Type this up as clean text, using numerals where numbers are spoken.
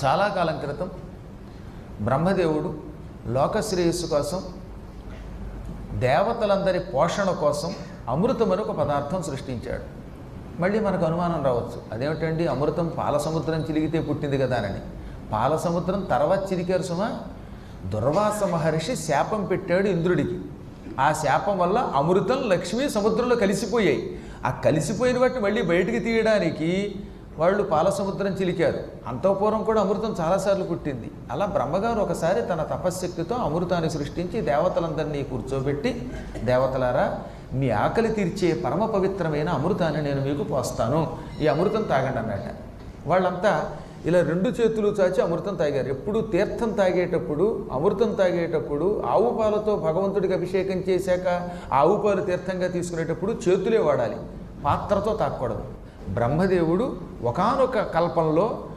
చాలా కాలం క్రితం బ్రహ్మదేవుడు లోకశ్రేయస్సు కోసం, దేవతలందరి పోషణ కోసం అమృతం అని ఒక పదార్థం సృష్టించాడు. మళ్ళీ మనకు అనుమానం రావచ్చు, అదేమిటండి అమృతం పాల సముద్రం చిలిగితే పుట్టింది కదా అని. పాల సముద్రం తర్వాత చిలికారు సుమా. దుర్వాస మహర్షి శాపం పెట్టాడు ఇంద్రుడికి. ఆ శాపం వల్ల అమృతం, లక్ష్మి సముద్రంలో కలిసిపోయాయి. ఆ కలిసిపోయిన వాటిని మళ్ళీ బయటికి తీయడానికి వాళ్ళు పాల సముద్రం చిలికారు. అంతఃపూర్వం కూడా అమృతం చాలాసార్లు పుట్టింది. అలా బ్రహ్మగారు ఒకసారి తన తపశ్శక్తితో అమృతాన్ని సృష్టించి దేవతలందరినీ కూర్చోబెట్టి, దేవతలారా మీ ఆకలి తీర్చే పరమ పవిత్రమైన అమృతాన్ని నేను మీకు పోస్తాను, ఈ అమృతం తాగండి అన్నట. వాళ్ళంతా ఇలా రెండు చేతులు చాచి అమృతం తాగారు. ఎప్పుడు తీర్థం తాగేటప్పుడు, అమృతం తాగేటప్పుడు ఆవు పాలతో భగవంతుడికి అభిషేకం చేశాక ఆవు పాలు తీర్థంగా తీసుకునేటప్పుడు చేతులే వాడాలి, పాత్రతో తాగకూడదు. బ్రహ్మదేవుడు ఒకానొక కల్పంలో